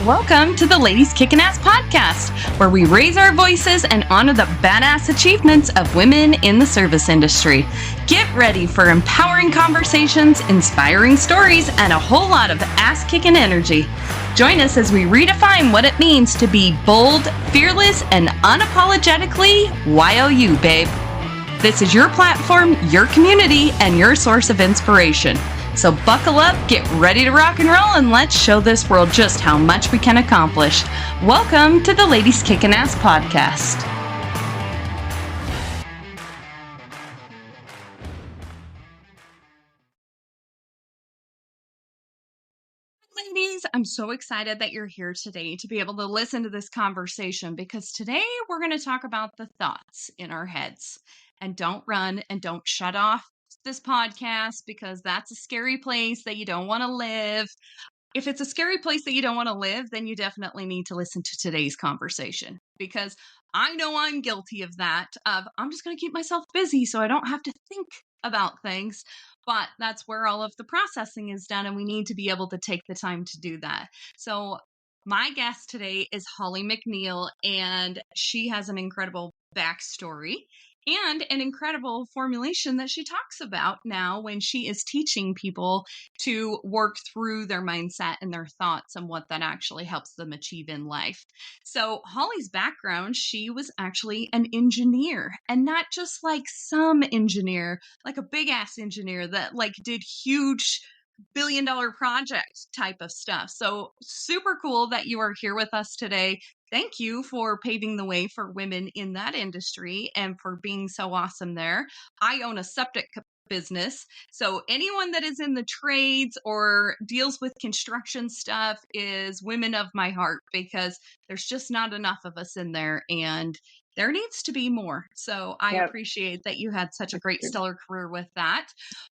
Welcome to the Ladies Kickin Ass podcast, where we raise our voices and honor the badass achievements of women in the service industry. Get ready for empowering conversations, inspiring stories, and a whole lot of ass-kicking energy. Join us as we redefine what it means to be bold, fearless, and unapologetically YOU, babe. This is your platform, your community, and your source of inspiration. So buckle up, get ready to rock and roll, and let's show this world just how much we can accomplish. Welcome to the Ladies Kickin Ass podcast. Ladies, I'm so excited that you're here today to be able to listen to this conversation, because today we're going to talk about the thoughts in our heads. And don't run and don't shut off this podcast, because that's a scary place that you don't want to live. If it's a scary place that you don't want to live, then you definitely need to listen to today's conversation, because I know I'm guilty of that. I'm just going to keep myself busy so I don't have to think about things. But that's where all of the processing is done, and we need to be able to take the time to do that. So my guest today is Holly McNeill, and she has an incredible backstory and an incredible formulation that she talks about now when she is teaching people to work through their mindset and their thoughts and what that actually helps them achieve in life. So Holly's background, she was actually an engineer, and not just like some engineer, like a big ass engineer that like did huge billion-dollar project type of stuff. So super cool that you are here with us today. Thank you for paving the way for women in that industry and for being so awesome there. I own a septic business, so anyone that is in the trades or deals with construction stuff is women of my heart, because there's just not enough of us in there, and there needs to be more. So I appreciate that you had such a great stellar career with that.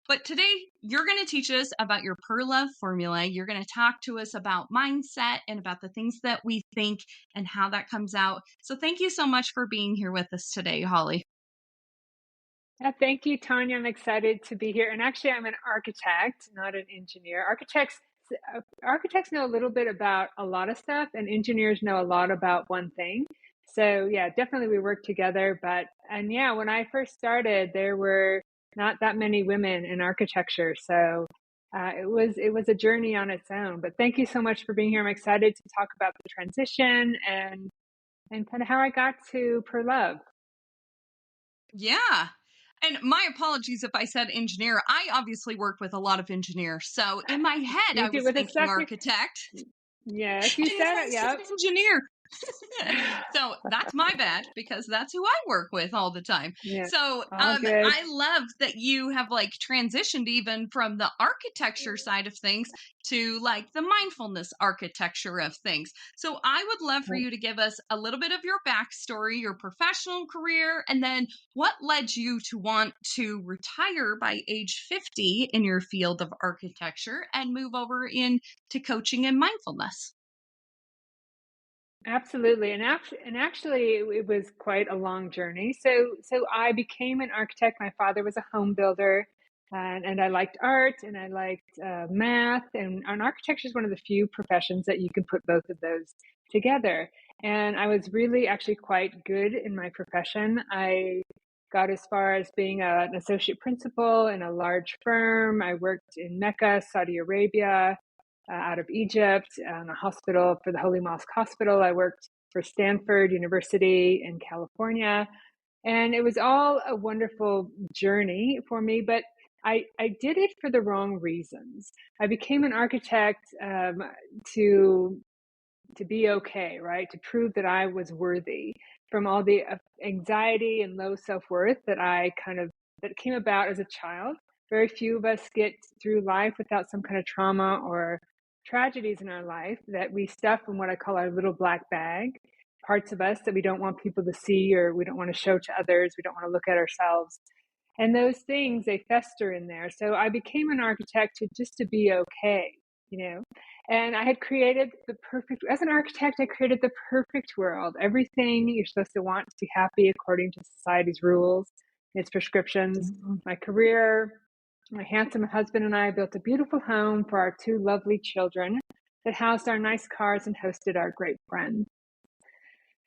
But today you're going to teach us about your Per Love formula. You're going to talk to us about mindset and about the things that we think and how that comes out. So thank you so much for being here with us today, Holly. Thank you, Tanya. I'm excited to be here. And actually, I'm an architect, not an engineer. Architects know a little bit about a lot of stuff, and engineers know a lot about one thing. So yeah, definitely we work together. When I first started, there were not that many women in architecture. So it was a journey on its own. But thank you so much for being here. I'm excited to talk about the transition and kind of how I got to Per Love. Yeah. And my apologies if I said engineer. I obviously work with a lot of engineers. So in my head, I was thinking architect. Yes, you said it. Yeah, engineer. So that's my bad, because that's who I work with all the time. Yeah. So I love that you have like transitioned even from the architecture side of things to like the mindfulness architecture of things. So I would love for you to give us a little bit of your backstory, your professional career, and then what led you to want to retire by age 50 in your field of architecture and move over into coaching and mindfulness. Absolutely. And actually it was quite a long journey. So I became an architect. My father was a home builder, and I liked art, and I liked math, and architecture is one of the few professions that you can put both of those together. And I was really actually quite good in my profession. I got as far as being an associate principal in a large firm. I worked in Mecca, Saudi Arabia, out of Egypt, on a hospital for the Holy Mosque Hospital. I worked for Stanford University in California, and it was all a wonderful journey for me, but I did it for the wrong reasons. I became an architect to be okay, right? To prove that I was worthy from all the anxiety and low self-worth that came about as a child. Very few of us get through life without some kind of trauma or tragedies in our life that we stuff in what I call our little black bag, parts of us that we don't want people to see, or we don't want to show to others. We don't want to look at ourselves. And those things, they fester in there. So I became an architect just to be okay, and I had created as an architect, I created the perfect world. Everything you're supposed to want to be happy according to society's rules, its prescriptions. Mm-hmm. My career, my handsome husband and I built a beautiful home for our two lovely children. that housed our nice cars and hosted our great friends.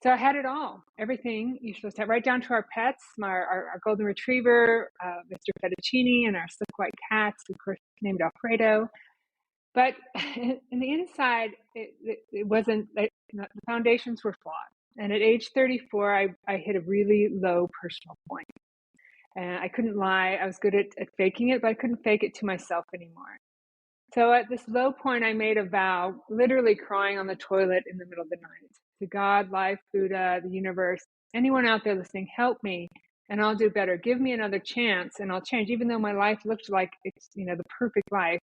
So I had it all, everything you're supposed to have, right down to our pets, our golden retriever, Mr. Fettuccine, and our slick white cats, of course, named Alfredo. But in the inside, it wasn't, the foundations were flawed. And at age 34, I hit a really low personal point. And I couldn't lie. I was good at faking it, but I couldn't fake it to myself anymore. So at this low point, I made a vow, literally crying on the toilet in the middle of the night, to God, life, Buddha, the universe, anyone out there listening, help me and I'll do better. Give me another chance and I'll change, even though my life looked like it's, the perfect life.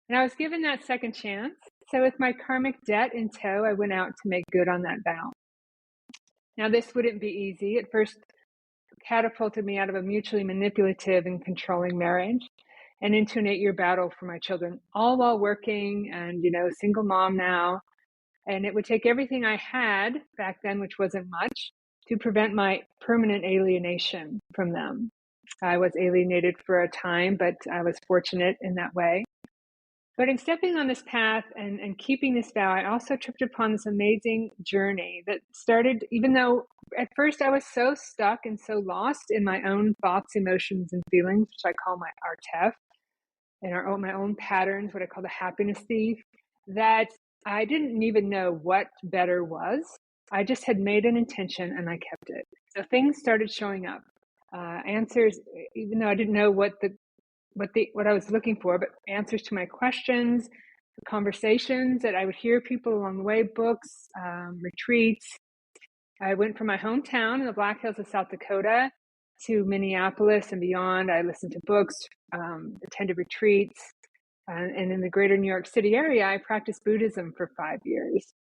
And I was given that second chance. So with my karmic debt in tow, I went out to make good on that vow. Now, this wouldn't be easy. At first, catapulted me out of a mutually manipulative and controlling marriage and into an 8-year battle for my children, all while working and, single mom now. And it would take everything I had back then, which wasn't much, to prevent my permanent alienation from them. I was alienated for a time, but I was fortunate in that way. But in stepping on this path and keeping this vow, I also tripped upon this amazing journey that started, even though at first I was so stuck and so lost in my own thoughts, emotions, and feelings, which I call our TEF, and my own patterns, what I call the happiness thief, that I didn't even know what better was. I just had made an intention and I kept it. So things started showing up, answers, even though I didn't know what I was looking for, but answers to my questions, conversations that I would hear people along the way, books, retreats. I went from my hometown in the Black Hills of South Dakota to Minneapolis and beyond. I listened to books, attended retreats, and in the greater New York City area, I practiced Buddhism for 5 years.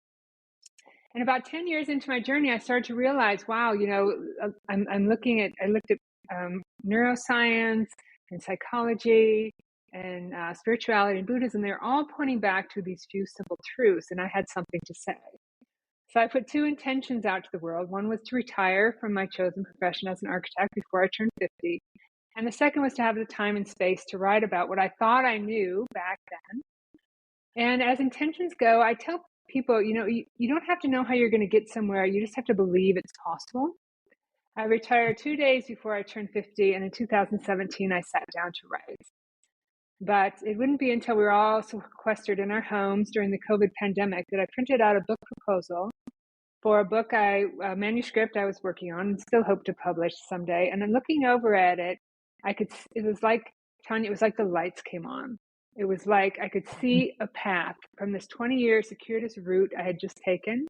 And about 10 years into my journey, I started to realize, wow, I looked at neuroscience and psychology and spirituality and Buddhism. They're all pointing back to these few simple truths, and I had something to say. So I put 2 intentions out to the world. One was to retire from my chosen profession as an architect before I turned 50. And the second was to have the time and space to write about what I thought I knew back then. And as intentions go, I tell people, you don't have to know how you're going to get somewhere. You just have to believe it's possible. I retired 2 days before I turned 50, and in 2017, I sat down to write. But it wouldn't be until we were all sequestered in our homes during the COVID pandemic that I printed out a book proposal for a manuscript I was working on and still hope to publish someday. And then looking over at it, it was like, Tanya, it was like the lights came on. It was like I could see a path from this 20-year circuitous route I had just taken.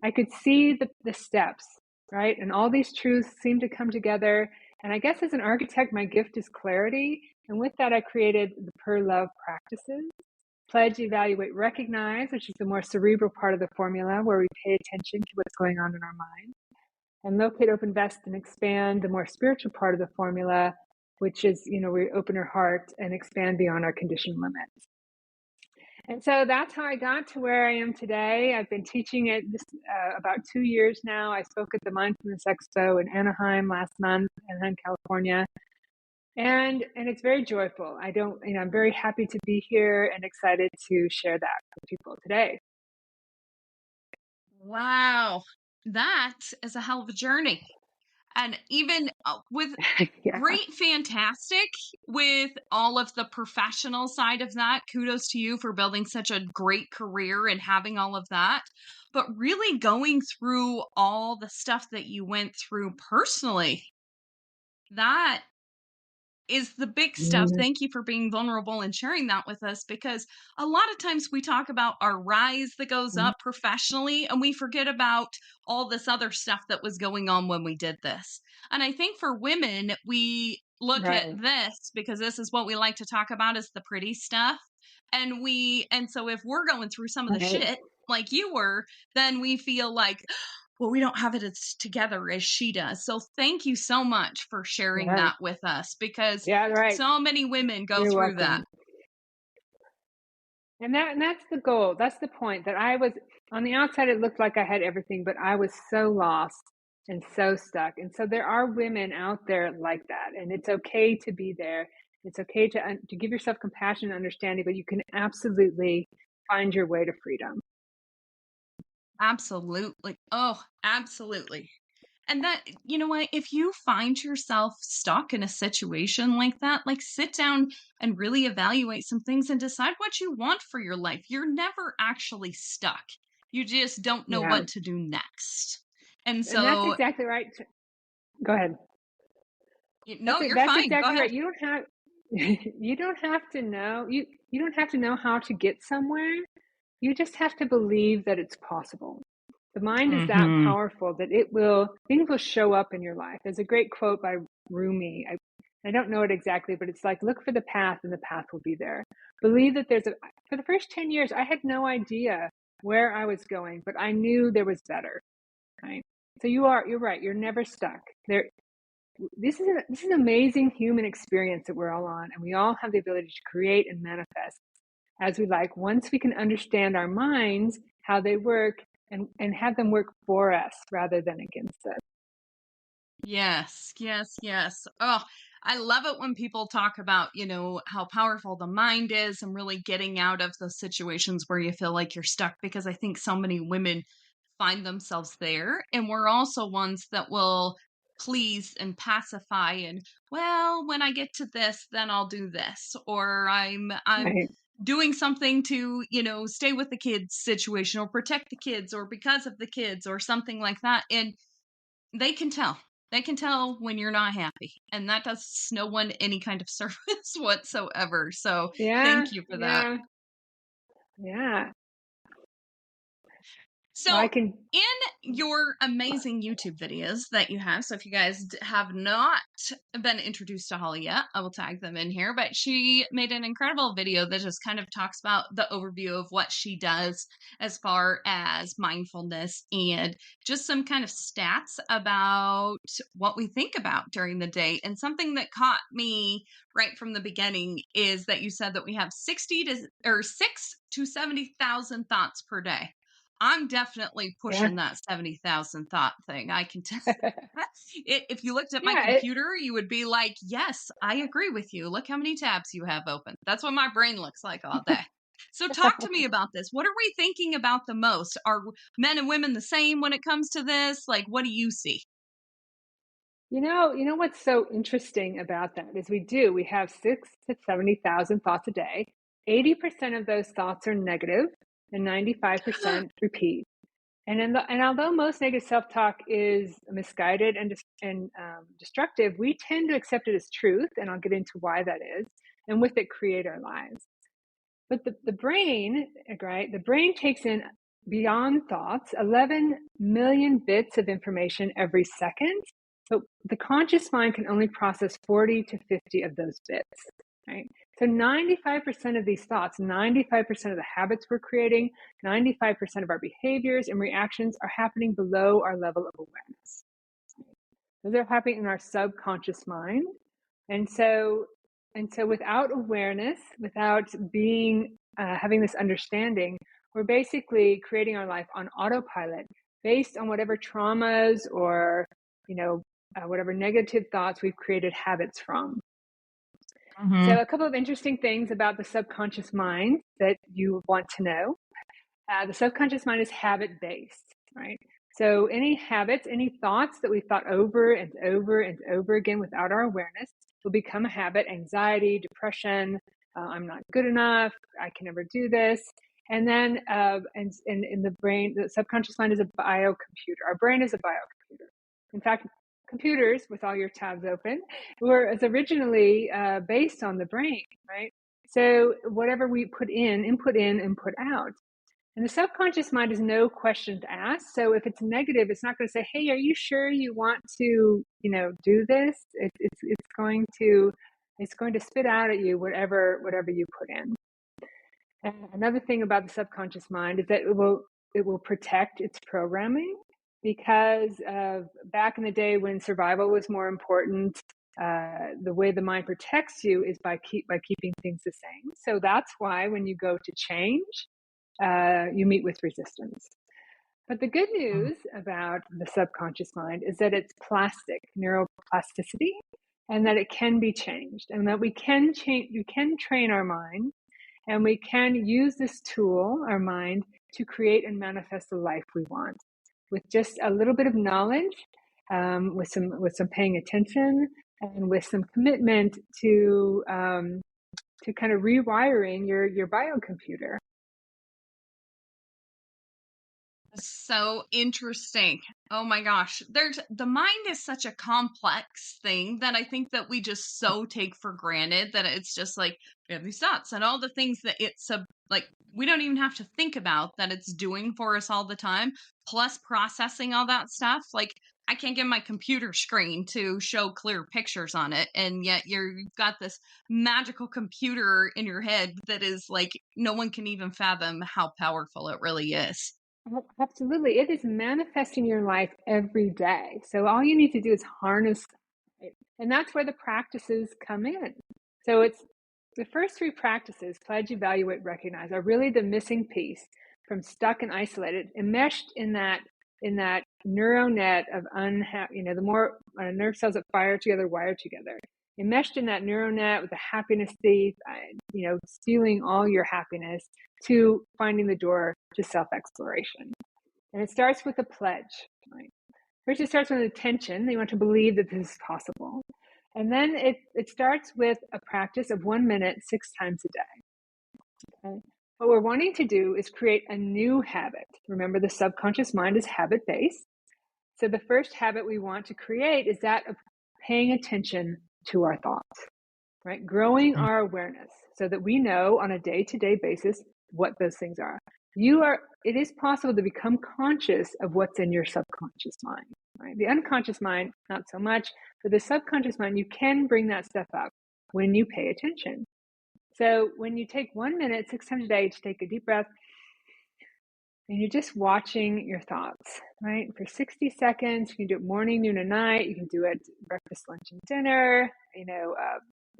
I could see the steps, right? And all these truths seemed to come together. And I guess as an architect, my gift is clarity. And with that, I created the Per Love practices. Pledge, evaluate, recognize, which is the more cerebral part of the formula, where we pay attention to what's going on in our mind. And locate, open, vest, and expand, the more spiritual part of the formula, which is, we open our heart and expand beyond our conditioned limits. And so that's how I got to where I am today. I've been teaching it about 2 years now. I spoke at the Mindfulness Expo in Anaheim last month, Anaheim, California. And it's very joyful. I'm very happy to be here and excited to share that with people today. Wow. That is a hell of a journey. And even with Yeah. great, fantastic with all of the professional side of that. Kudos to you for building such a great career and having all of that. But really going through all the stuff that you went through personally, that is the big stuff. Thank you for being vulnerable and sharing that with us, because a lot of times we talk about our rise that goes up professionally and we forget about all this other stuff that was going on when we did this. And I think for women, we look at this because this is what we like to talk about, is the pretty stuff. And so if we're going through some of the shit like you were, then we feel like, well, we don't have it as together as she does. So thank you so much for sharing that with us, because so many women go through that. And that's the goal. That's the point, that I was on the outside. It looked like I had everything, but I was so lost and so stuck. And so there are women out there like that, and it's okay to be there. It's okay to give yourself compassion and understanding, but you can absolutely find your way to freedom. Absolutely. Oh, absolutely. And that, you know what, if you find yourself stuck in a situation like that, like sit down and really evaluate some things and decide what you want for your life. You're never actually stuck. You just don't know Yeah. what to do next. And And that's so, exactly right. Go ahead. no, you're That's fine. Go exactly ahead. right. You don't have you don't have to know you don't have to know how to get somewhere. You just have to believe that it's possible. The mind is that Hmm. powerful that things will show up in your life. There's a great quote by Rumi. I don't know it exactly, but it's like, look for the path and the path will be there. Believe that for the first 10 years, I had no idea where I was going, but I knew there was better, right? So you're right. You're never stuck. This is an amazing human experience that we're all on, and we all have the ability to create and manifest as we like, once we can understand our minds, how they work, and have them work for us rather than against us. Yes, yes, yes. Oh, I love it when people talk about, how powerful the mind is and really getting out of those situations where you feel like you're stuck, because I think so many women find themselves there. And we're also ones that will please and pacify and, well, when I get to this, then I'll do this. Or I'm Right? doing something to, stay with the kids situation or protect the kids or because of the kids or something like that. And they can tell. They can tell when you're not happy, and that does no one any kind of service whatsoever. So Yeah, thank you for that. yeah, yeah. Well, I So, can. in your amazing YouTube videos that you have, so if you guys have not been introduced to Holly yet, I will tag them in here. But she made an incredible video that just kind of talks about the overview of what she does as far as mindfulness and just some kind of stats about what we think about during the day. And something that caught me right from the beginning is that you said that we have 6 to 70,000 thoughts per day. I'm definitely Yeah, pushing that 70,000 thought thing. I can tell. If you looked at my yeah. computer, you would be like, yes, I agree with you. Look how many tabs you have open. That's what my brain looks like all day. So, talk to me about this. What are we thinking about the most? Are men and women the same when it comes to this? Like, what do you see? You know what's so interesting about that is we have 6 to 70,000 thoughts a day. 80% of those thoughts are negative, and 95% repeat. And although most negative self-talk is misguided and destructive, we tend to accept it as truth, and I'll get into why that is, and with it create our lives. But the brain, right? The brain takes in beyond thoughts 11 million bits of information every second, but the conscious mind can only process 40 to 50 of those bits, right? So 95% of these thoughts, 95% of the habits we're creating, 95% of our behaviors and reactions are happening below our level of awareness. Those are happening in our subconscious mind. And so without awareness, without being having this understanding, we're basically creating our life on autopilot based on whatever traumas or whatever negative thoughts we've created habits from. Hmm. So a couple of interesting things about the subconscious mind that you want to know. The subconscious mind is habit based, right? So any habits, any thoughts that we've thought over and over and over again without our awareness will become a habit. Anxiety, depression, I'm not good enough, I can never do this. And then and in the brain, the subconscious mind is a biocomputer. Our brain is a biocomputer. In fact, computers, with all your tabs open, were originally based on the brain, right? So whatever we put in, input out. And the subconscious mind is no questions asked. So if it's negative, it's not going to say, "Hey, are you sure you want to, do this?" It's going to spit out at you whatever you put in. And another thing about the subconscious mind is that it will protect its programming, because back in the day when survival was more important, the way the mind protects you is by keeping things the same. So that's why when you go to change, you meet with resistance. But the good news about the subconscious mind is that it's plastic, neuroplasticity, and that it can be changed, and that we can train our mind. And we can use this tool, our mind, to create and manifest the life we want with just a little bit of knowledge, with some paying attention, and with some commitment to kind of rewiring your biocomputer. So interesting. Oh my gosh. The mind is such a complex thing that I think that we just so take for granted that it's just like we have these thoughts and all the things that like we don't even have to think about that it's doing for us all the time, plus processing all that stuff. Like I can't get my computer screen to show clear pictures on it, and yet you've got this magical computer in your head that is like no one can even fathom how powerful it really is. Absolutely. It is manifesting your life every day. So all you need to do is harness it. And that's where the practices come in. So it's the first three practices, pledge, evaluate, recognize, are really the missing piece from stuck and isolated, enmeshed in that neural net of the more nerve cells that fire together, wire together. Enmeshed in that neural net with the happiness thief, stealing all your happiness, to finding the door to self-exploration. And it starts with a pledge, right? First, it starts with intention. You want to believe that this is possible. And then it starts with a practice of 1 minute, 6 times a day. Okay? What we're wanting to do is create a new habit. Remember, the subconscious mind is habit-based. So the first habit we want to create is that of paying attention to our thoughts, right? Growing our awareness so that we know on a day-to-day basis what those things are. It is possible to become conscious of what's in your subconscious mind, right? The unconscious mind, not so much, but the subconscious mind, you can bring that stuff up when you pay attention. So when you take 1 minute, 6 times a day to take a deep breath, and you're just watching your thoughts, right? For 60 seconds, you can do it morning, noon, and night. You can do it breakfast, lunch, and dinner.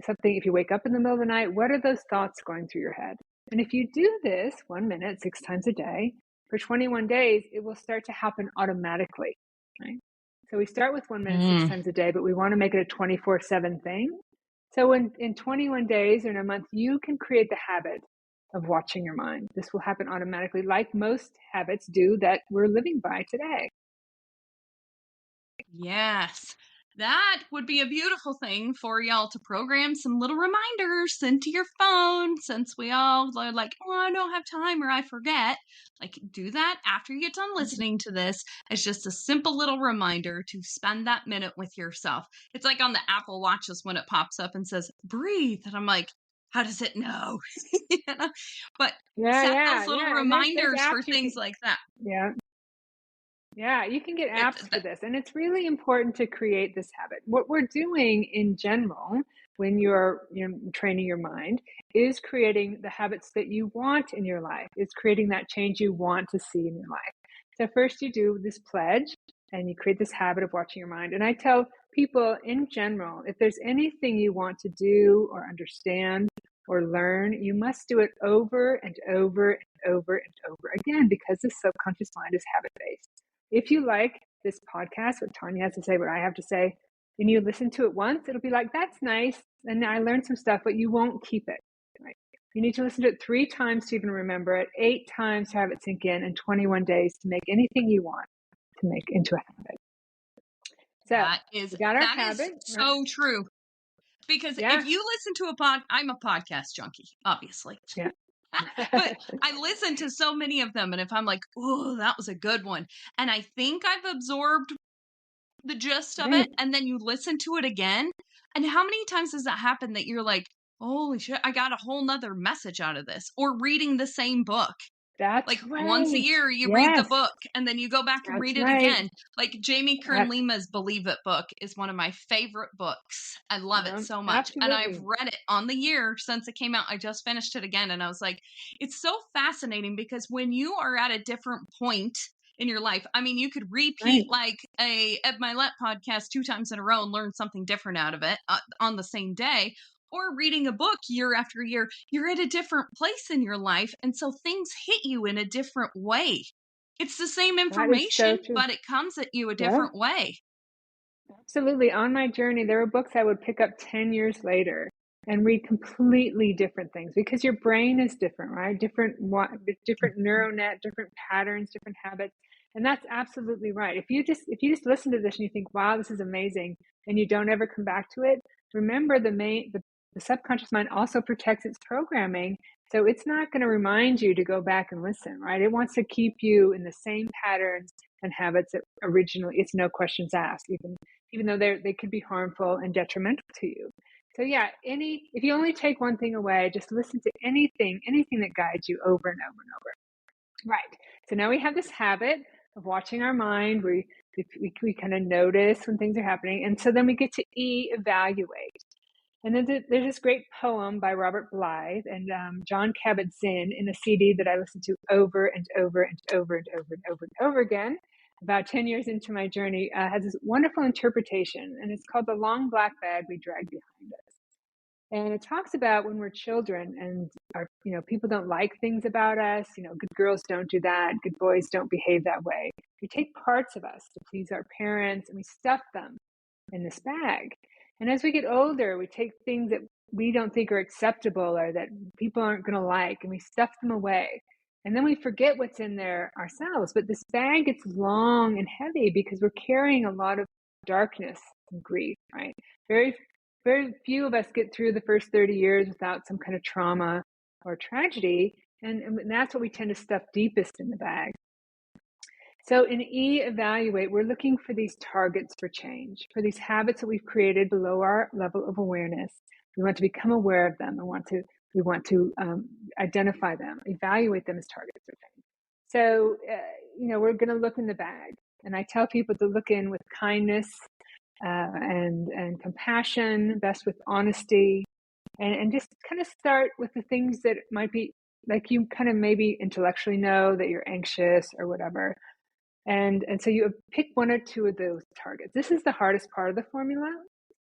Something, if you wake up in the middle of the night, what are those thoughts going through your head? And if you do this 1 minute, 6 times a day, for 21 days, it will start to happen automatically, right? So we start with 1 minute, 6 times a day, but we want to make it a 24/7 thing. So in 21 days or in a month, you can create the habit of watching your mind. This will happen automatically, like most habits do that we're living by today. Yes. That would be a beautiful thing for y'all to program some little reminders sent to your phone, since we all are like, oh, I don't have time or I forget. Like, do that after you get done listening to this as just a simple little reminder to spend that minute with yourself. It's like on the Apple Watches when it pops up and says, breathe. And I'm like, how does it know? You know? But set those little And there's reminders for apps things like that. Yeah, you can get It, apps for this. And it's really important to create this habit. What we're doing in general when you're training your mind is creating the habits that you want in your life. It's creating that change you want to see in your life. So first you do this pledge and you create this habit of watching your mind. And I tell people in general, if there's anything you want to do or understand or learn, you must do it over and over and over and over again, because the subconscious mind is habit-based. If you like this podcast, what Tanya has to say, what I have to say, and you listen to it once, it'll be like, that's nice, and I learned some stuff, but you won't keep it. Right? You need to listen to it 3 times to even remember it, 8 times to have it sink in, and 21 days to make anything you want to make into a habit. So we got our habit. So true. Because if you listen to I'm a podcast junkie, obviously. Yeah. But I listen to so many of them, and if I'm like, oh, that was a good one, and I think I've absorbed the gist of it, and then you listen to it again, and how many times does that happen that you're like, holy shit, I got a whole nother message out of this? Or reading the same book. That's like right. Once a year you read the book and then you go back and read it again. Like Jamie Kern Lima's Believe It book is one of my favorite books. I love it so much. Absolutely. And I've read it on the year since it came out. I just finished it again and I was like, it's so fascinating, because when you are at a different point in your life, I mean, you could repeat like a Ed Milet podcast 2 times in a row and learn something different out of it on the same day. Or reading a book year after year, you're at a different place in your life. And so things hit you in a different way. It's the same information, but it comes at you a different way. Absolutely. On my journey, there were books I would pick up 10 years later and read completely different things, because your brain is different, right? Different neural net, different patterns, different habits. And that's absolutely right. If you just listen to this and you think, wow, this is amazing, and you don't ever come back to it, remember the subconscious mind also protects its programming. So it's not going to remind you to go back and listen, right? It wants to keep you in the same patterns and habits that originally, it's no questions asked, even though they could be harmful and detrimental to you. So yeah, if you only take one thing away, just listen to anything that guides you over and over and over. Right. So now we have this habit of watching our mind. We kind of notice when things are happening. And so then we get to evaluate. And then there's this great poem by Robert Blythe and John Kabat-Zinn in a CD that I listened to over and over and over and over and over and over again. About 10 years into my journey, has this wonderful interpretation, and it's called The Long Black Bag We Drag Behind Us. And it talks about when we're children and people don't like things about us. Good girls don't do that. Good boys don't behave that way. We take parts of us to please our parents and we stuff them in this bag. And as we get older, we take things that we don't think are acceptable or that people aren't going to like, and we stuff them away. And then we forget what's in there ourselves. But this bag gets long and heavy because we're carrying a lot of darkness and grief, right? Very few of us get through the first 30 years without some kind of trauma or tragedy. And that's what we tend to stuff deepest in the bag. So in evaluate, we're looking for these targets for change, for these habits that we've created below our level of awareness. We want to become aware of them. We want to identify them, evaluate them as targets for change. So, we're going to look in the bag. And I tell people to look in with kindness, and compassion, best with honesty, and just kind of start with the things that might be like you kind of maybe intellectually know that you're anxious or whatever. And so you pick one or two of those targets. This is the hardest part of the formula.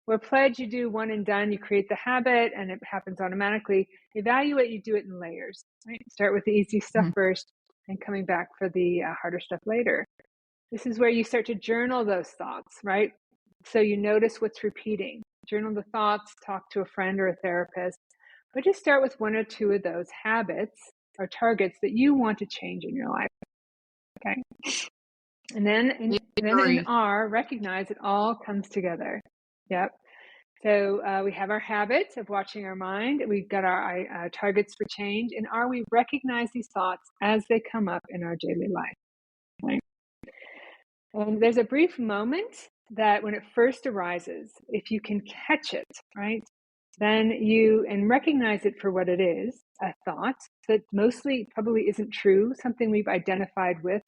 Where pledge, you do one and done, you create the habit and it happens automatically. Evaluate, you do it in layers, right? Start with the easy stuff first and coming back for the harder stuff later. This is where you start to journal those thoughts, right? So you notice what's repeating. Journal the thoughts, talk to a friend or a therapist, but just start with one or two of those habits or targets that you want to change in your life. Okay. And then in R, recognize it all comes together. Yep. So we have our habits of watching our mind. We've got our targets for change. In R, we recognize these thoughts as they come up in our daily life. Right? And there's a brief moment that when it first arises, if you can catch it, right, then and recognize it for what it is, a thought that mostly probably isn't true, something we've identified as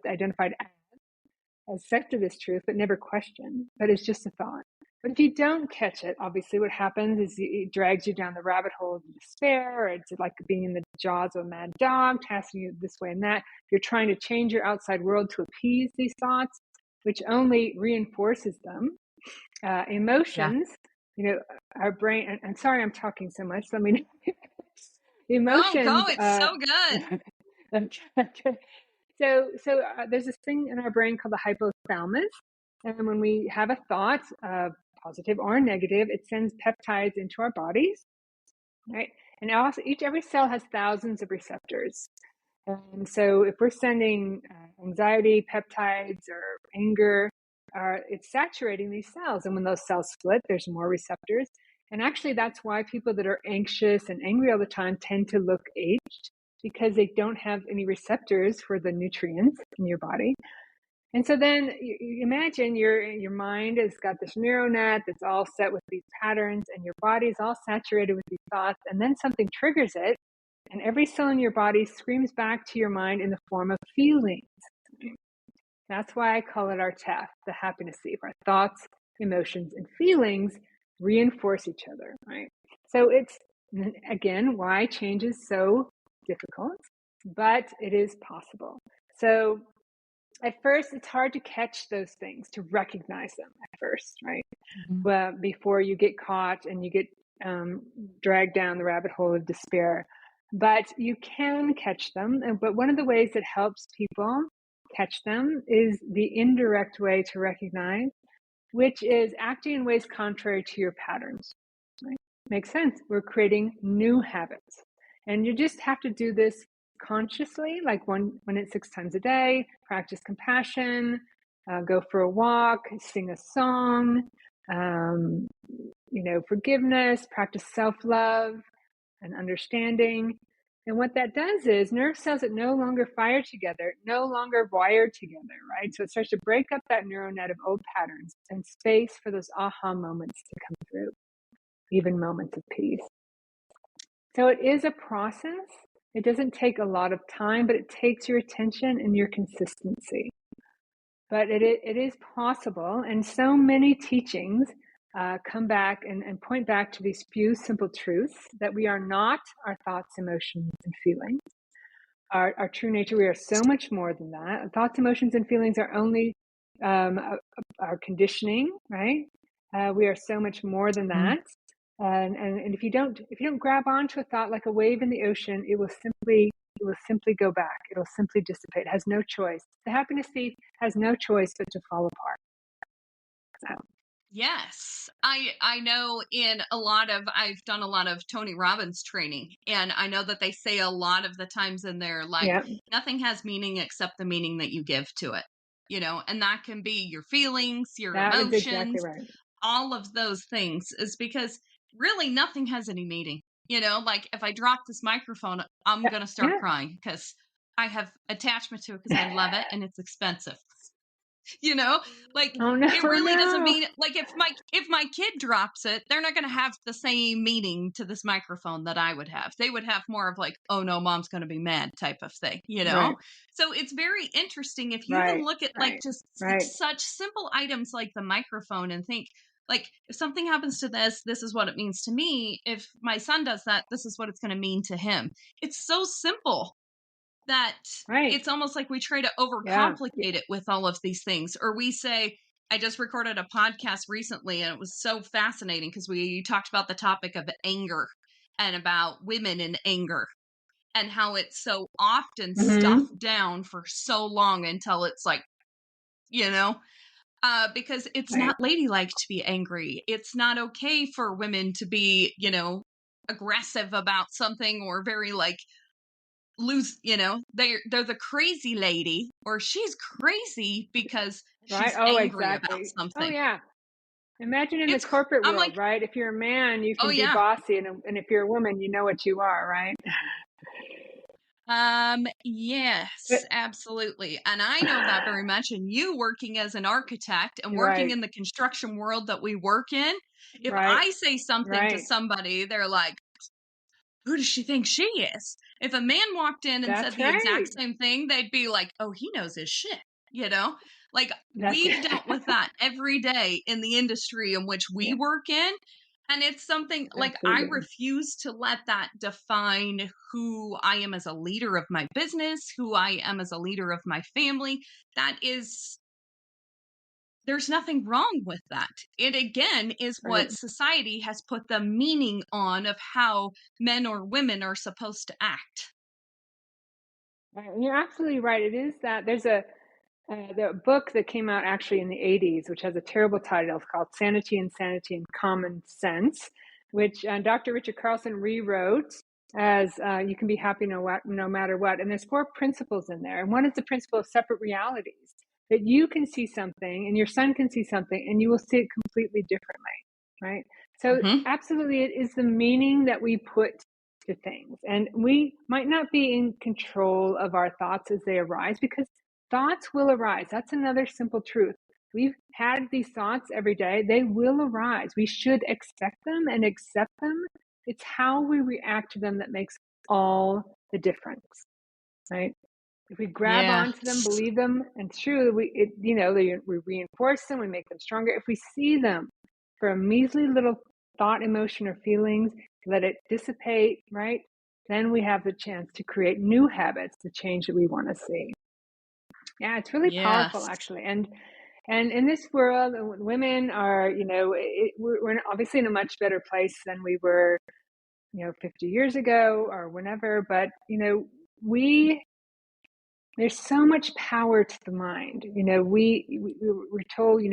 accepted as truth, but never questioned, but it's just a thought. But if you don't catch it, obviously what happens is it drags you down the rabbit hole of despair, or it's like being in the jaws of a mad dog, tossing you this way and that. You're trying to change your outside world to appease these thoughts, which only reinforces them. Emotions, our brain, and I'm sorry I'm talking so much. Let me emotions. Go, it's so good. Okay. So there's this thing in our brain called the hypothalamus. And when we have a thought, positive or negative, it sends peptides into our bodies, right? And also every cell has thousands of receptors. And so if we're sending anxiety peptides or anger, it's saturating these cells. And when those cells split, there's more receptors. And actually, that's why people that are anxious and angry all the time tend to look aged, because they don't have any receptors for the nutrients in your body. And so then you imagine your mind has got this neural net that's all set with these patterns, and your body is all saturated with these thoughts, and then something triggers it, and every cell in your body screams back to your mind in the form of feelings. That's why I call it our TEF, the happiness thief. Our thoughts, emotions, and feelings reinforce each other, right? So it's, again, why change is so difficult, but it is possible. So at first, it's hard to catch those things, to recognize them at first, right? Well, before you get caught and you get dragged down the rabbit hole of despair. But you can catch them. But one of the ways that helps people catch them is the indirect way to recognize, which is acting in ways contrary to your patterns. Right? makes sense. We're creating new habits. And you just have to do this consciously, like when it's 6 times a day, practice compassion, go for a walk, sing a song, um, forgiveness, practice self-love and understanding. And what that does is nerve cells that no longer fire together, no longer wire together, right? So it starts to break up that neural net of old patterns and space for those aha moments to come through, even moments of peace. So it is a process. It doesn't take a lot of time, but it takes your attention and your consistency. But it is possible. And so many teachings come back and point back to these few simple truths that we are not our thoughts, emotions, and feelings. Our true nature, we are so much more than that. Thoughts, emotions, and feelings are only our conditioning, right? We are so much more than that. And if you don't grab onto a thought like a wave in the ocean, it will simply go back. It'll simply dissipate. It has no choice. The happiness thief has no choice but to fall apart. So. Yes. I know I've done a lot of Tony Robbins training, and I know that they say a lot of the times in there, like, Yeah, nothing has meaning except the meaning that you give to it, and that can be your feelings, your that was exactly emotions, right. all of those things, is because really nothing has any meaning. Like, if I drop this microphone, I'm going to start Yeah. crying because I have attachment to it because I love it and it's expensive. you know like, Oh no, it oh really doesn't no. mean, like, if my kid drops it, they're not going to have the same meaning to this microphone that I would have. They would have more of like, oh no, mom's going to be mad type of thing. Right, So it's very interesting if you even right, look at like right, just right, such simple items like the microphone and think, like, if something happens to this is what it means to me. If my son does that, this is what it's going to mean to him. It's so simple that right. it's almost like we try to Yeah. overcomplicate it with all of these things. Or we say, I just recorded a podcast recently and it was so fascinating because we talked about the topic of anger and about women in anger and how it's so often Mm-hmm. stuffed down for so long until it's like, you know, because it's Right, not ladylike to be angry. It's not okay for women to be, aggressive about something or very like they're the crazy lady, or she's crazy because right. she's Oh, angry about exactly. Oh something. yeah. Imagine in the corporate I'm like, world, right? If you're a man, you oh can be yeah. bossy, and if you're a woman, you know what you are, right? Yes, But, absolutely. And I know that very much. And you working as an architect and working right, in the construction world that we work in, if right, I say something to right. somebody, they're like, who does she think she is? If a man walked in and said That's the exact right. same thing, they'd be like, oh, he knows his shit, you know? Like, That's we've dealt with that every day in the industry in which we yeah, work in. And it's something like I absolutely. refuse to let that define who I am as a leader of my business, who I am as a leader of my family. That is, there's nothing wrong with that. It again is Right. what society has put the meaning on of how men or women are supposed to act. Right. And you're absolutely right. It is that there's the book that came out actually in the 80s, which has a terrible title. It's called Sanity, Insanity, and Common Sense, which Dr. Richard Carlson rewrote as you can be happy no matter what. And there's 4 principles in there. And one is the principle of separate realities, that you can see something and your son can see something and you will see it completely differently, right? So Hmm. absolutely, it is the meaning that we put to things. And we might not be in control of our thoughts as they arise, because thoughts will arise. That's another simple truth. We've had these thoughts every day. They will arise. We should expect them and accept them. It's how we react to them that makes all the difference, right? If we grab Yeah. onto them, believe them, and true, we reinforce them, we make them stronger. If we see them for a measly little thought, emotion, or feelings, let it dissipate, right? Then we have the chance to create new habits, the change that we want to see. Yeah, it's really powerful, Yes. actually. And in this world, women are, we're obviously in a much better place than we were, 50 years ago or whenever. But we there's so much power to the mind. We're told,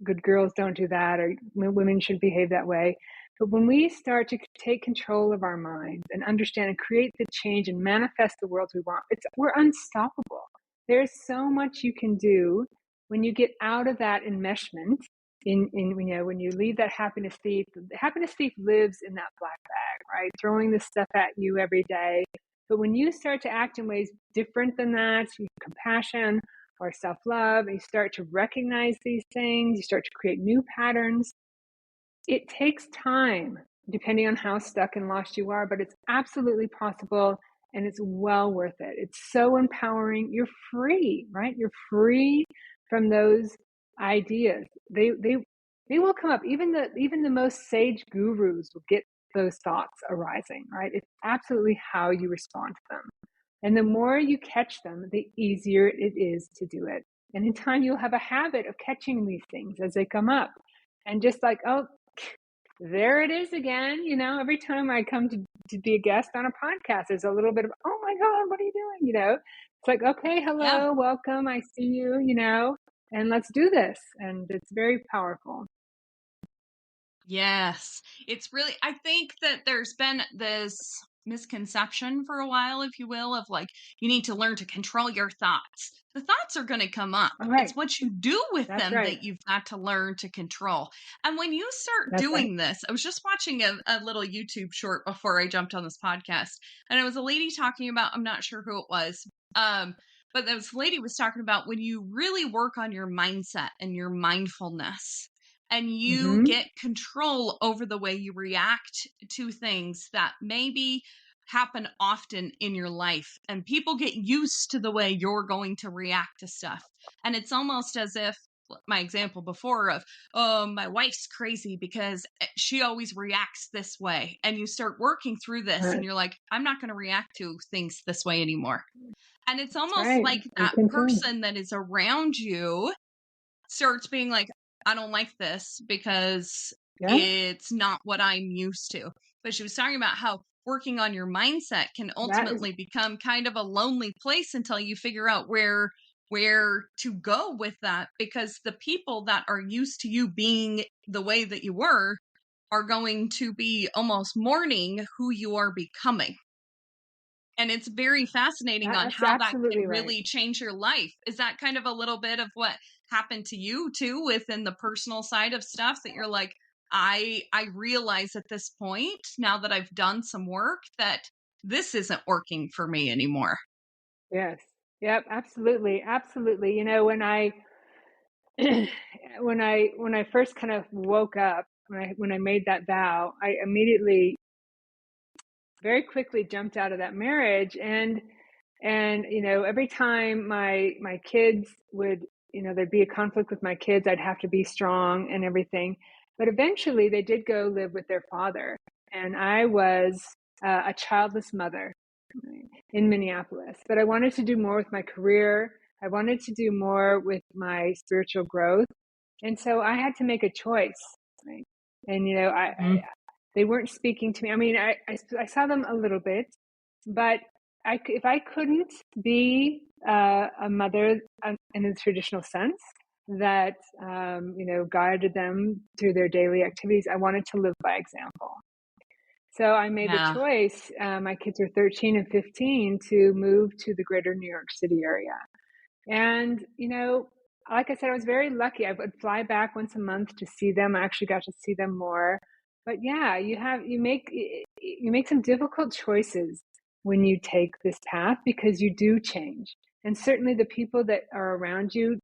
good girls don't do that, or women should behave that way. But when we start to take control of our minds and understand and create the change and manifest the world we want, we're unstoppable. There's so much you can do when you get out of that enmeshment. When you leave that happiness thief, the happiness thief lives in that black bag, right? Throwing this stuff at you every day. But when you start to act in ways different than that, compassion or self-love, and you start to recognize these things, you start to create new patterns. It takes time, depending on how stuck and lost you are, but it's absolutely possible, and it's well worth it. It's so empowering. You're free, right? You're free from those ideas. They will come up. Even the most sage gurus will get those thoughts arising, right? It's absolutely how you respond to them. And the more you catch them, the easier it is to do it. And in time, you'll have a habit of catching these things as they come up. And just like, oh, there it is again. Every time I come to be a guest on a podcast, there's a little bit of, oh my God, what are you doing? It's like, okay, Yeah. hello, welcome. I see you, and let's do this. And it's very powerful. Yes. It's really, I think that there's been this misconception for a while, if you will, of like, you need to learn to control your thoughts. The thoughts are going to come up. All right. It's what you do with That's them right. that you've got to learn to control. And when you start That's right. doing this, I was just watching a little YouTube short before I jumped on this podcast, and it was a lady talking about, I'm not sure who it was. But this lady was talking about when you really work on your mindset and your mindfulness, and you Mm-hmm. get control over the way you react to things that maybe happen often in your life, and people get used to the way you're going to react to stuff. And it's almost as if my example before of, oh, my wife's crazy because she always reacts this way, and you start working through this and you're like, I'm not going to react to things this way anymore. And it's That's almost right. like And that control. person that is around you starts being like, I don't like this because Yeah. it's not what I'm used to. But she was talking about how working on your mindset can That is, ultimately become kind of a lonely place until you figure out where to go with that, because the people that are used to you being the way that you were are going to be almost mourning who you are becoming. And it's very fascinating on that's how that absolutely can right. really change your life. Is that kind of a little bit of what happened to you too within the personal side of stuff, that you're like, I realize at this point, now that I've done some work, that this isn't working for me anymore? Yes. Yep. Absolutely. Absolutely. When I when I first kind of woke up, when I made that vow, I immediately, very quickly jumped out of that marriage. And every time my kids would, there'd be a conflict with my kids, I'd have to be strong and everything. But eventually they did go live with their father, and I was a childless mother in Minneapolis. But I wanted to do more with my career. I wanted to do more with my spiritual growth. And so I had to make a choice, right? And Mhm. they weren't speaking to me. I mean, I saw them a little bit, but if I couldn't be a mother in a traditional sense that guided them through their daily activities, I wanted to live by example. So I made the Yeah. choice. My kids are 13 and 15, to move to the greater New York City area. And, like I said, I was very lucky. I would fly back once a month to see them. I actually got to see them more. But yeah, you make some difficult choices when you take this path, because you do change. And certainly the people that are around you,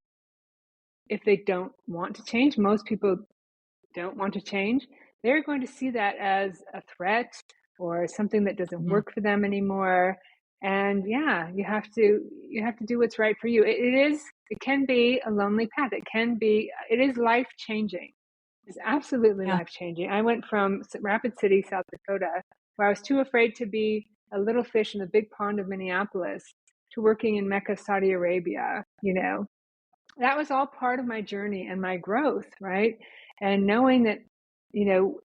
if they don't want to change, most people don't want to change, they're going to see that as a threat or something that doesn't Mhm. work for them anymore. And yeah, you have to do what's right for you. It can be a lonely path. It is life changing. It's absolutely Yeah. life changing. I went from Rapid City, South Dakota, where I was too afraid to be a little fish in the big pond of Minneapolis, to working in Mecca, Saudi Arabia. That was all part of my journey and my growth, right? And knowing that, you know,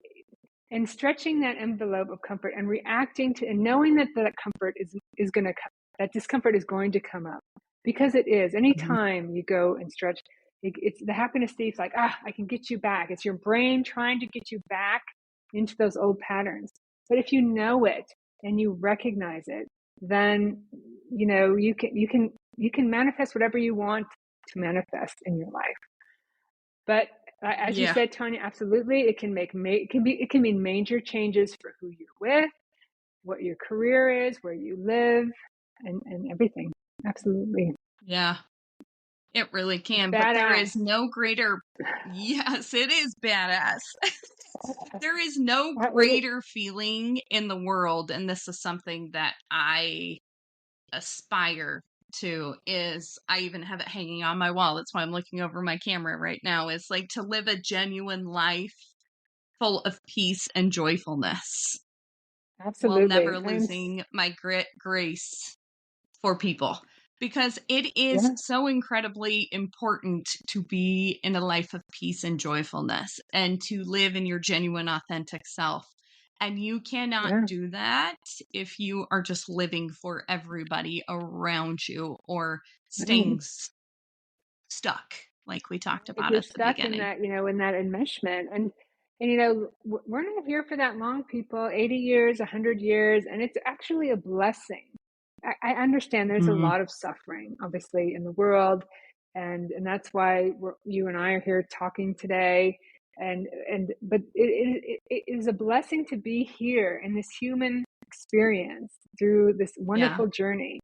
and stretching that envelope of comfort and reacting to, and knowing that that comfort is going to come, that discomfort is going to come up, because it is. Mhm. Anytime you go and stretch, it's the happiness thief, like, I can get you back. It's your brain trying to get you back into those old patterns. But if you know it and you recognize it, then you can manifest whatever you want to manifest in your life. But as you Yeah. said, Tanya, absolutely, it can mean major changes for who you're with, what your career is, where you live, and everything. Absolutely. Yeah. It really It's can, but there badass. is no greater yes, it is badass. There is no It, greater feeling in the world, and this is something that I aspire to. Is I even have it hanging on my wall. That's why I'm looking over my camera right now. Is like to live a genuine life full of peace and joyfulness while never absolutely. And losing my grace for people, because it is yeah, so incredibly important to be in a life of peace and joyfulness and to live in your genuine authentic self. And you cannot yeah. do that if you are just living for everybody around you or staying Right. stuck like we talked If about you're at the stuck in beginning. that, in that enmeshment, and we're not here for that long, people. 80 years, 100 years, and it's actually a blessing. I understand there's a Mhm. lot of suffering, obviously, in the world, and that's why you and I are here talking today. But it is a blessing to be here in this human experience through this Yeah. wonderful journey.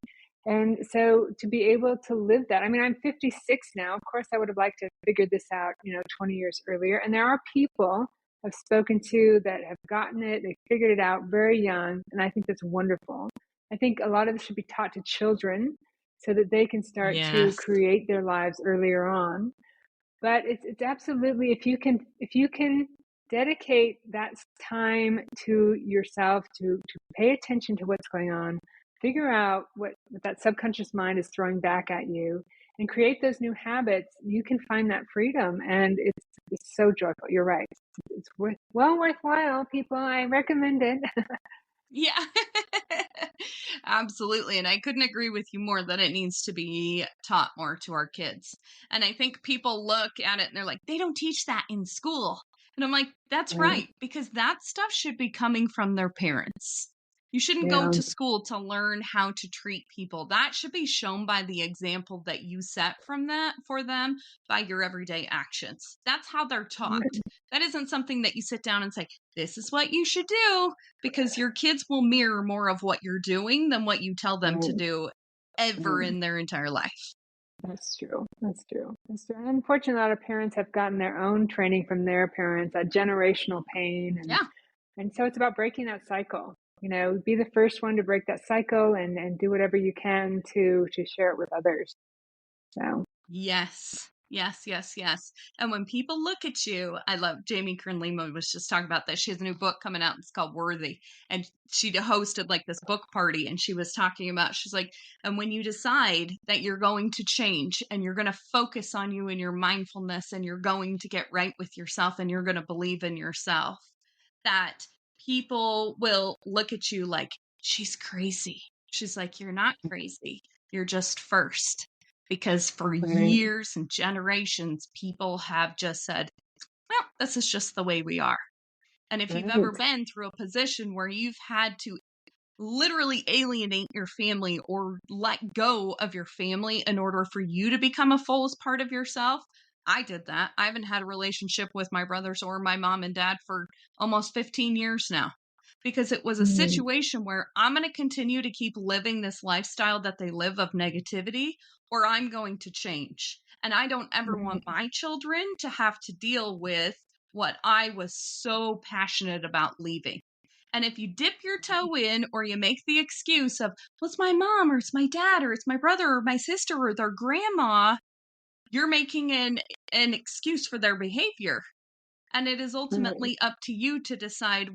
And so to be able to live that, I mean, I'm 56 now. Of course, I would have liked to have figured this out, 20 years earlier. And there are people I've spoken to that have gotten it, they figured it out very young. And I think that's wonderful. I think a lot of this should be taught to children so that they can start to Yes. create their lives earlier on. But it's absolutely, if you can dedicate that time to yourself, to pay attention to what's going on, figure out what that subconscious mind is throwing back at you, and create those new habits, you can find that freedom, and it's so joyful. You're right. It's worthwhile, people. I recommend it. Yeah. Absolutely. And I couldn't agree with you more that it needs to be taught more to our kids. And I think people look at it and they're like, they don't teach that in school. And I'm like, that's Right. right, because that stuff should be coming from their parents. You shouldn't go Yeah. to school to learn how to treat people. That should be shown by the example that you set from that for them by your everyday actions. That's how they're taught. That isn't something that you sit down and say, this is what you should do, because your kids will mirror more of what you're doing than what you tell them to Right. do ever Right. in their entire life. That's true. That's true. That's true. And unfortunately, a lot of parents have gotten their own training from their parents, that generational pain, Yeah. and so it's about breaking that cycle. Be the first one to break that cycle, and do whatever you can to share it with others. So Yes. Yes, yes, yes. And when people look at you, I love Jamie Kern Lima was just talking about this. She has a new book coming out. It's called Worthy. And she hosted like this book party and she was talking about, she's like, and when you decide that you're going to change and you're going to focus on you and your mindfulness and you're going to get right with yourself and you're going to believe in yourself, that people will look at you like, she's crazy. She's like, you're not crazy. You're just first, because for right, years and generations, people have just said, well, this is just the way we are. And if you've ever right, been through a position where you've had to literally alienate your family or let go of your family in order for you to become a fullest part of yourself, I did that. I haven't had a relationship with my brothers or my mom and dad for almost 15 years now, because it was a mm, situation where I'm going to continue to keep living this lifestyle that they live of negativity, or I'm going to change. And I don't ever want right, my children to have to deal with what I was so passionate about leaving. And if you dip your toe in or you make the excuse of, well, it's my mom or it's my dad or it's my brother or my sister or their grandma, you're making an excuse for their behavior. And it is right. ultimately up to you to decide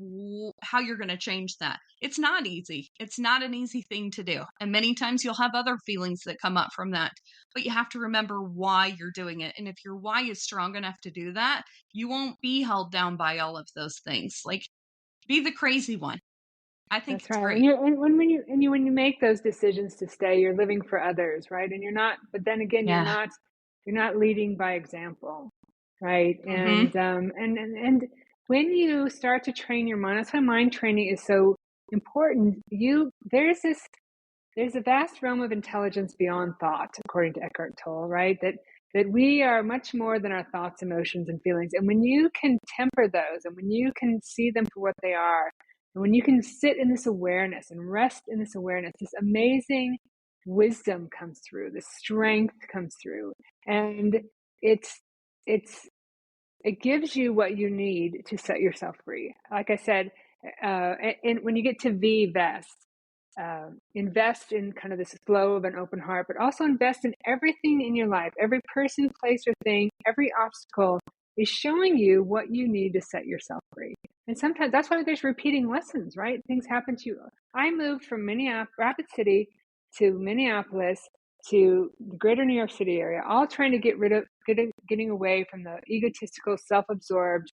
how you're going to change that. It's not easy. It's not an easy thing to do. And many times you'll have other feelings that come up from that. But you have to remember why you're doing it. And if your why is strong enough to do that, you won't be held down by all of those things. Like, be the crazy one. I think That's it's right. great. When you make those decisions to stay, you're living for others, right? And you're not. But then again, you're Yeah. not. You're not leading by example, right? Mhm. And when you start to train your mind, that's why mind training is so important. There's a vast realm of intelligence beyond thought, according to Eckhart Tolle, right? That we are much more than our thoughts, emotions, and feelings. And when you can temper those, and when you can see them for what they are, and when you can sit in this awareness and rest in this awareness, this amazing wisdom comes through, this strength comes through, and it's it's it gives you what you need to set yourself free. Like I said, and when you get to vest, invest in kind of this flow of an open heart, but also invest in everything in your life. Every person, place, or thing, every obstacle is showing you what you need to set yourself free. And sometimes that's why there's repeating lessons, right? Things happen to you. I moved from Rapid City to Minneapolis to the greater New York City area, all trying to getting away from the egotistical, self-absorbed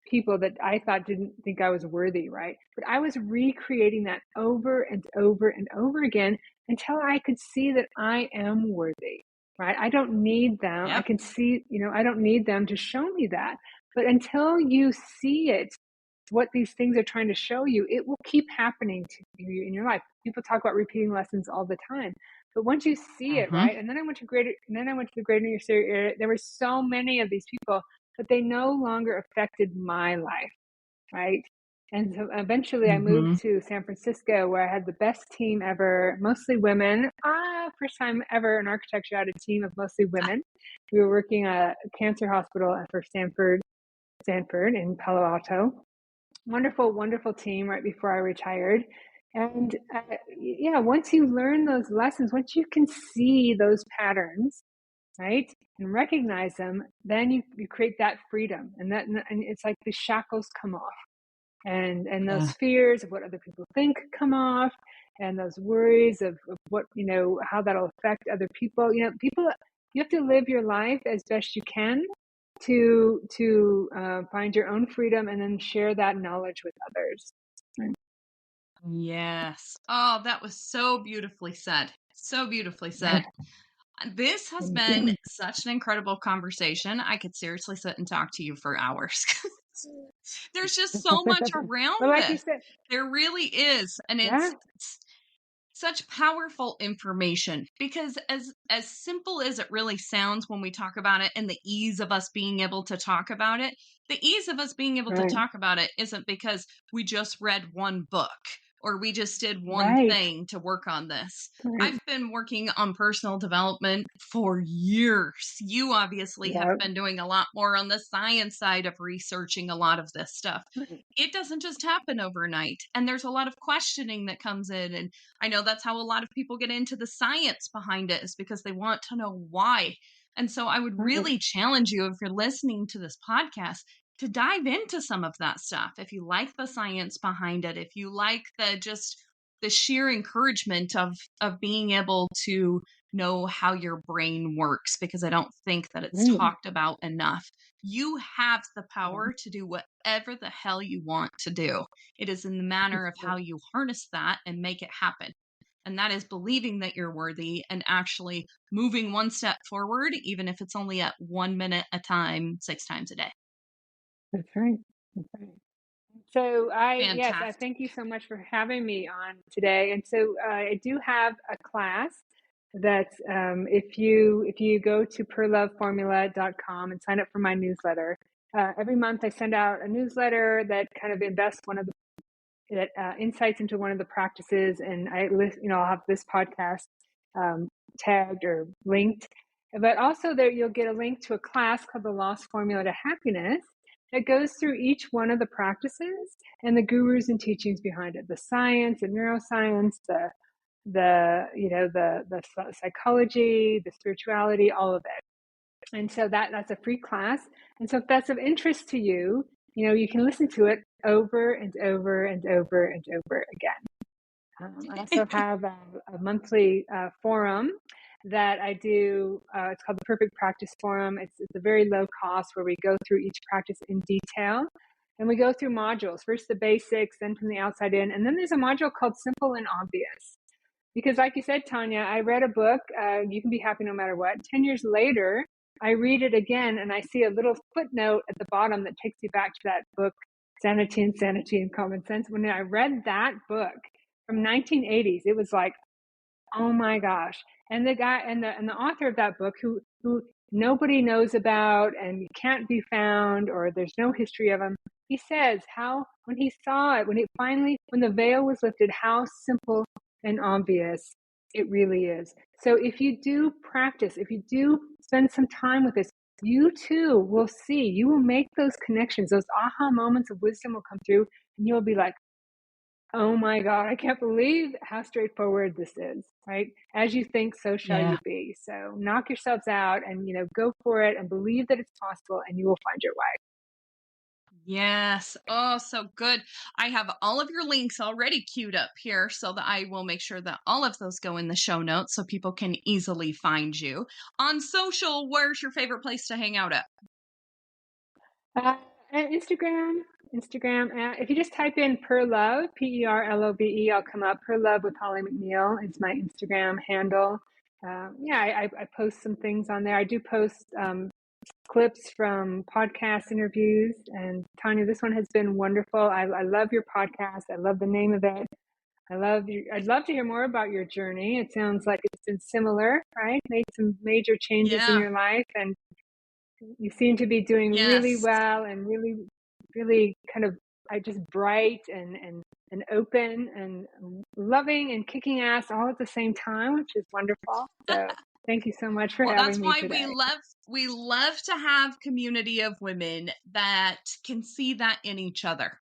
people that I thought didn't think I was worthy, right? But I was recreating that over and over and over again until I could see that I am worthy, right? I don't need them. I Yep. can see, I don't need them to show me that. But until you see it, what these things are trying to show you, it will keep happening to you in your life. People talk about repeating lessons all the time. But once you see it, Mm-hmm. right? And then I went to the greater New York City area. There were so many of these people, but they no longer affected my life, right? And so eventually I Mm-hmm. moved to San Francisco, where I had the best team ever, mostly women. First time ever in architecture, I had a team of mostly women. We were working at a cancer hospital for Stanford in Palo Alto. Wonderful, wonderful team right before I retired. And once you learn those lessons, once you can see those patterns, right, and recognize them, then you create that freedom, and it's like the shackles come off, and those Yeah. fears of what other people think come off, and those worries of what, how that'll affect other people. You have to live your life as best you can to find your own freedom, and then share that knowledge with others. Right. Yes. Oh, that was so beautifully said. So beautifully said. This has Thank been you. such an incredible conversation. I could seriously sit and talk to you for hours. There's just so much But around like you this. said, There really is. And yeah, it's such powerful information because as simple as it really sounds when we talk about it and the ease of us being able to talk about it, the ease of us being able to right, talk about it isn't because we just read one book or we just did one right, thing to work on this. right, I've been working on personal development for years. You obviously have yeah, been doing a lot more on the science side of researching a lot of this stuff. right, It doesn't just happen overnight, and there's a lot of questioning that comes in, and I know that's how a lot of people get into the science behind it, is because they want to know why. And so I would right, really challenge you, if you're listening to this podcast, to dive into some of that stuff. If you like the science behind it, if you like the sheer encouragement of being able to know how your brain works, because I don't think that it's right, talked about enough. You have the yeah, power to do whatever the hell you want to do. It is in the manner that's of right. how you harness that and make it happen. And that is believing that you're worthy and actually moving one step forward, even if it's only at 1 minute a time, 6 times a day. That's right. That's right. So yes, I Fantastic. thank you so much for having me on today. And so I do have a class that if you go to perloveformula.com and sign up for my newsletter, every month I send out a newsletter that kind of invests insights into one of the practices, and I'll have this podcast tagged or linked, but also there you'll get a link to a class called the Lost Formula to Happiness that goes through each one of the practices and the gurus and teachings behind it, the science and neuroscience, the psychology, the spirituality, all of it. And so that's a free class. And so if that's of interest to you, you can listen to it over and over and over and over again. I also have a monthly forum that I do. It's called the Perfect Practice Forum. It's a very low cost, where we go through each practice in detail. And we go through modules, first the basics, then from the outside in. And then there's a module called Simple and Obvious. Because like you said, Tanya, I read a book, You Can Be Happy No Matter What. 10 years later, I read it again and I see a little footnote at the bottom that takes you back to that book Sanity and Common Sense. When I read that book from 1980s, it was like, oh my gosh. And the guy and the author of that book, who nobody knows about and can't be found, or there's no history of him, he says how when he saw it, when the veil was lifted, how simple and obvious it really is. So if you do practice, if you do spend some time with this, you too will see, you will make those connections, those aha moments of wisdom will come through, and you'll be like, oh my God, I can't believe how straightforward this is, right? As you think, so shall Yeah. you be. So knock yourselves out and, go for it and believe that it's possible, and you will find your way. Yes. Oh, so good. I have all of your links already queued up here so that I will make sure that all of those go in the show notes so people can easily find you. On social, where's your favorite place to hang out at? And Instagram. If you just type in Per Love, PERLOVE, I'll come up. Per Love with Holly McNeill is my Instagram handle. I post some things on there. I do post clips from podcast interviews. And Tanya, this one has been wonderful. I love your podcast. I love the name of it. I'd love to hear more about your journey. It sounds like it's been similar, right? Made some major changes in Yeah. your life, and you seem to be doing really Yes. well, and really, really kind of just bright and open and loving and kicking ass all at the same time, which is wonderful. So thank you so much for Well, that's having me why today. we love to have community of women that can see that in each other,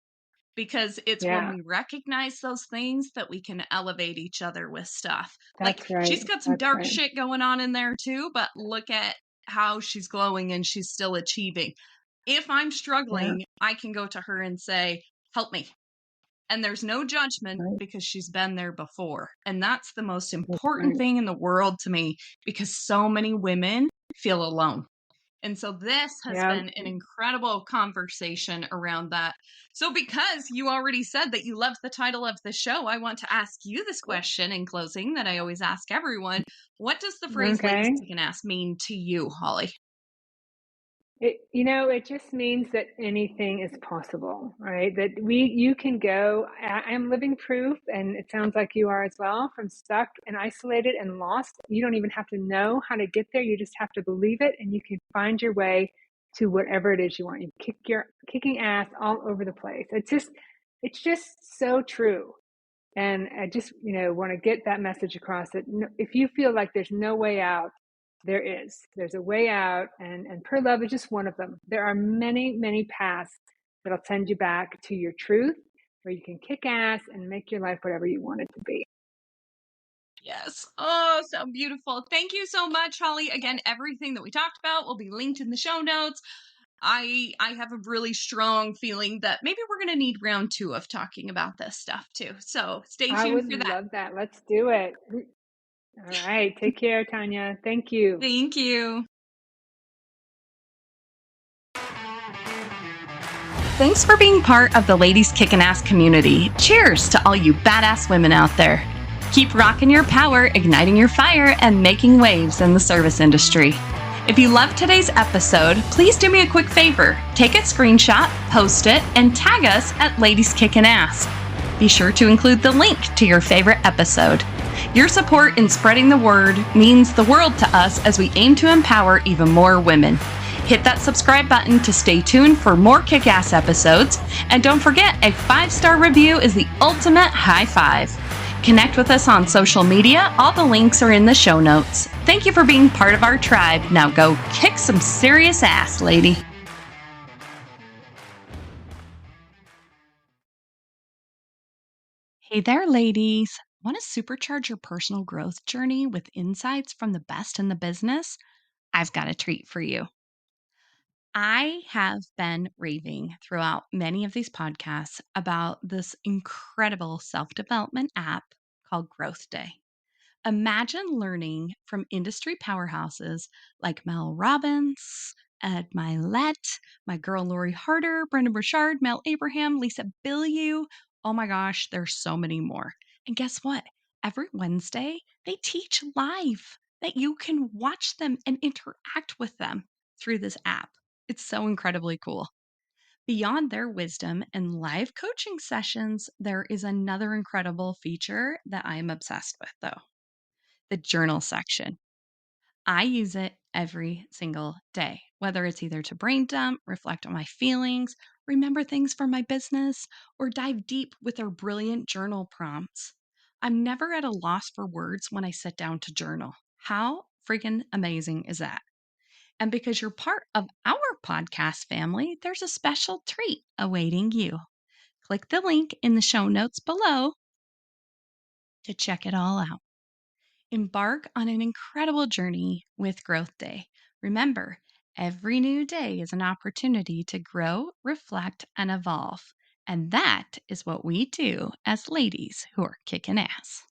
because it's when Yeah, we recognize those things that we can elevate each other with stuff. Like, that's right. she's got some That's dark right. shit going on in there too, but look at how she's glowing and she's still achieving. If I'm Yeah, struggling, I can go to her and say, help me. And there's no judgment right. because she's been there before. And that's the most That's important right. thing in the world to me, because so many women feel alone. And so this has Yeah. been an incredible conversation around that. So because you already said that you loved the title of the show, I want to ask you this question in closing that I always ask everyone. What does the phrase Ladies Okay. Kickin Ass mean to you, Holly? It just means that anything is possible, right? That you can go. I am living proof, and it sounds like you are as well, from stuck and isolated and lost. You don't even have to know how to get there. You just have to believe it, and you can find your way to whatever it is you want. You're kicking ass all over the place. It's just so true. And I just, want to get that message across that if you feel like there's no way out, there's a way out, and Per Love is just one of them. There are many, many paths that'll send you back to your truth, where you can kick ass and make your life whatever you want it to be. Yes. Oh, so beautiful. Thank you so much, Holly. Again, everything that we talked about will be linked in the show notes. I have a really strong feeling that maybe we're going to need round 2 of talking about this stuff too. So stay I tuned would for that. love that. Let's do it. All right. Take care, Tanya. Thank you. Thank you. Thanks for being part of the Ladies Kickin Ass community. Cheers to all you badass women out there. Keep rocking your power, igniting your fire, and making waves in the service industry. If you loved today's episode, please do me a quick favor. Take a screenshot, post it, and tag us at Ladies Kickin Ass. Be sure to include the link to your favorite episode. Your support in spreading the word means the world to us as we aim to empower even more women. Hit that subscribe button to stay tuned for more kick-ass episodes. And don't forget, a 5-star review is the ultimate high five. Connect with us on social media. All the links are in the show notes. Thank you for being part of our tribe. Now go kick some serious ass, lady. Hey there, ladies. Want to supercharge your personal growth journey with insights from the best in the business? I've got a treat for you. I have been raving throughout many of these podcasts about this incredible self development app called Growth Day. Imagine learning from industry powerhouses like Mel Robbins, Ed Milet, my girl Lori Harder, Brendan Burchard, Mel Abraham, Lisa Bilyeu. Oh my gosh, there's so many more. And guess what? Every Wednesday, they teach live that you can watch them and interact with them through this app. It's so incredibly cool. Beyond their wisdom and live coaching sessions, there is another incredible feature that I'm obsessed with, though: the journal section. I use it every single day, whether it's either to brain dump, reflect on my feelings, remember things for my business, or dive deep with their brilliant journal prompts. I'm never at a loss for words when I sit down to journal. How freaking amazing is that? And because you're part of our podcast family, there's a special treat awaiting you. Click the link in the show notes below to check it all out. Embark on an incredible journey with Growth Day. Remember, every new day is an opportunity to grow, reflect, and evolve. And that is what we do as ladies who are kicking ass.